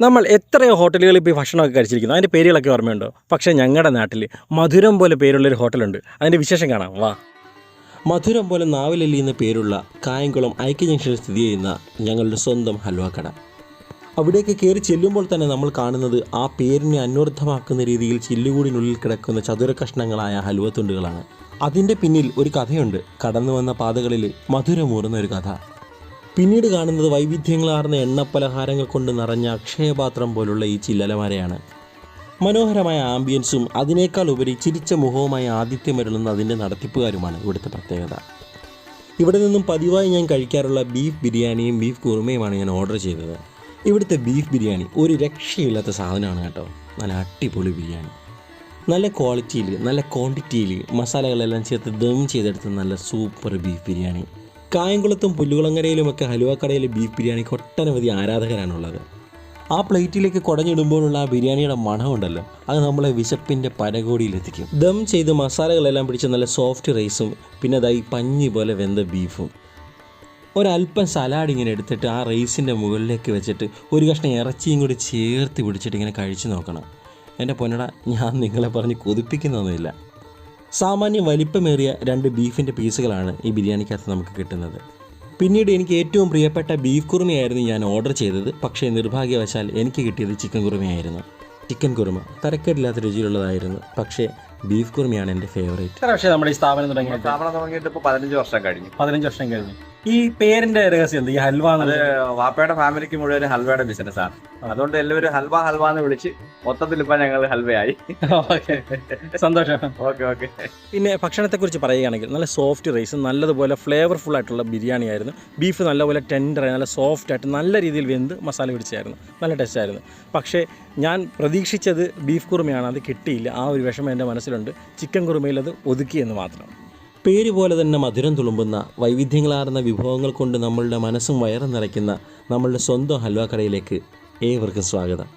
നമ്മൾ എത്രയോ ഹോട്ടലുകളിൽ പോയി ഭക്ഷണമൊക്കെ കഴിച്ചിരിക്കുന്നു, അതിൻ്റെ പേരുകളൊക്കെ ഓർമ്മയുണ്ടോ? പക്ഷേ ഞങ്ങളുടെ നാട്ടിൽ മധുരം പോലെ പേരുള്ളൊരു ഹോട്ടലുണ്ട്. അതിൻ്റെ വിശേഷം കാണാം, വാ. മധുരം പോലെ നാവിലല്ലി എന്ന പേരുള്ള കായംകുളം ഐക്യ ജംഗ്ഷനിൽ സ്ഥിതി ചെയ്യുന്ന ഞങ്ങളുടെ സ്വന്തം ഹൽവാക്കട. അവിടേക്ക് കയറി ചെല്ലുമ്പോൾ തന്നെ നമ്മൾ കാണുന്നത് ആ പേരിനെ അന്വർത്ഥമാക്കുന്ന രീതിയിൽ ചില്ലുകൂടിനുള്ളിൽ കിടക്കുന്ന ചതുര കഷ്ണങ്ങളായ ഹൽവത്തുണ്ടുകളാണ്. അതിൻ്റെ പിന്നിൽ ഒരു കഥയുണ്ട്. കടന്നു വന്ന പാതകളിൽ മധുരമൂറുന്ന ഒരു കഥ. പിന്നീട് കാണുന്നത് വൈവിധ്യങ്ങളാർന്ന എണ്ണപ്പലഹാരങ്ങൾ കൊണ്ട് നിറഞ്ഞ അക്ഷയപാത്രം പോലുള്ള ഈ ചില്ലലമാരെയാണ്. മനോഹരമായ ആംബിയൻസും അതിനേക്കാൾ ഉപരി ചിരിച്ച മുഖവുമായി ആതിഥ്യം വരുന്ന അതിൻ്റെ നടത്തിപ്പുകാരുമാണ് ഇവിടുത്തെ പ്രത്യേകത. ഇവിടെ നിന്നും പതിവായി ഞാൻ കഴിക്കാറുള്ള ബീഫ് ബിരിയാണിയും ബീഫ് കുറുമയുമാണ് ഞാൻ ഓർഡർ ചെയ്തത്. ഇവിടുത്തെ ബീഫ് ബിരിയാണി ഒരു രക്ഷയില്ലാത്ത സാധനമാണ് കേട്ടോ. നല്ല അടിപൊളി ബിരിയാണി, നല്ല ക്വാളിറ്റിയിൽ നല്ല ക്വാണ്ടിറ്റിയിൽ മസാലകളെല്ലാം ചേർത്ത് ദം ചെയ്തെടുത്ത നല്ല സൂപ്പർ ബീഫ് ബിരിയാണി. കായംകുളത്തും പുല്ലുകുളങ്ങരയിലുമൊക്കെ ഹലുവക്കടയിലെ ബീഫ് ബിരിയാണിക്ക് ഒട്ടനവധി ആരാധകരാണുള്ളത്. ആ പ്ലേറ്റിലേക്ക് കുടഞ്ഞിടുമ്പോഴുള്ള ആ ബിരിയാണിയുടെ മണമുണ്ടല്ലോ, അത് നമ്മളെ വിശപ്പിൻ്റെ പരകോടിയിലെത്തിക്കും. ദം ചെയ്ത് മസാലകളെല്ലാം പിടിച്ച് നല്ല സോഫ്റ്റ് റൈസും പിന്നെ അതായി പഞ്ഞി പോലെ വെന്ത ബീഫും. ഒരല്പം സലാഡ് ഇങ്ങനെ എടുത്തിട്ട് ആ റൈസിൻ്റെ മുകളിലേക്ക് വെച്ചിട്ട് ഒരു കഷ്ണം ഇറച്ചിയും കൂടി ചേർത്ത് പിടിച്ചിട്ട് ഇങ്ങനെ കഴിച്ചു നോക്കണം. എൻ്റെ പൊന്നട, ഞാൻ നിങ്ങളെ പറഞ്ഞ് കൊതിപ്പിക്കുന്നൊന്നുമില്ല. സാമാന്യം വലിപ്പമേറിയ 2 ബീഫിൻ്റെ പീസുകളാണ് ഈ ബിരിയാണിക്കകത്ത് നമുക്ക് കിട്ടുന്നത്. പിന്നീട് എനിക്ക് ഏറ്റവും പ്രിയപ്പെട്ട ബീഫ് കുറുമയായിരുന്നു ഞാൻ ഓർഡർ ചെയ്തത്. പക്ഷേ നിർഭാഗ്യവശാൽ എനിക്ക് കിട്ടിയത് ചിക്കൻ കുറുമയായിരുന്നു. ചിക്കൻ കുറുമ തരക്കേടില്ലാത്ത രുചിയുള്ളതായിരുന്നു. പക്ഷേ ബീഫ് കുറുമയാണ് എൻ്റെ ഫേവറേറ്റ്. പക്ഷേ നമ്മുടെ ഈ സ്ഥാപനം തുടങ്ങിയിട്ട് ഇപ്പോൾ 15 വർഷം കഴിഞ്ഞു. 15 വർഷം കഴിഞ്ഞു. ഈ പേരിന്റെ രഹസ്യം എന്ത്? ഈ ഹൽവ അത് വാപ്പയുടെ ഫാമിലിക്ക് മുഴുവൻ ഹൽവയുടെ ബിസിനസ്സാണ്. അതുകൊണ്ട് എല്ലാവരും ഹൽവ എന്ന് വിളിച്ച് മൊത്തത്തിൽ ഇപ്പൊ ഞങ്ങൾ ഹൽവയായി. സന്തോഷം. ഓക്കെ. പിന്നെ ഭക്ഷണത്തെക്കുറിച്ച് പറയുകയാണെങ്കിൽ നല്ല സോഫ്റ്റ് റൈസ്, നല്ലതുപോലെ ഫ്ലേവർഫുൾ ആയിട്ടുള്ള ബിരിയാണി ആയിരുന്നു. ബീഫ് നല്ലപോലെ ടെൻഡറായി നല്ല സോഫ്റ്റ് ആയിട്ട് നല്ല രീതിയിൽ വെന്ത് മസാല പിടിച്ചായിരുന്നു. നല്ല ടേസ്റ്റായിരുന്നു. പക്ഷേ ഞാൻ പ്രതീക്ഷിച്ചത് ബീഫ് കുറുമയാണ്, അത് കിട്ടിയില്ല. ആ ഒരു വിഷമം എൻ്റെ മനസ്സിലുണ്ട്. ചിക്കൻ കുറുമയിൽ അത് ഒതുക്കിയെന്ന് മാത്രം. പേര് പോലെ തന്നെ മധുരം തുളുമ്പുന്ന വൈവിധ്യങ്ങളാർന്ന വിഭവങ്ങൾ കൊണ്ട് നമ്മളുടെ മനസ്സും വയറും നിറയ്ക്കുന്ന നമ്മളുടെ സ്വന്തം ഹൽവാക്കടയിലേക്ക് ഏവർക്കും സ്വാഗതം.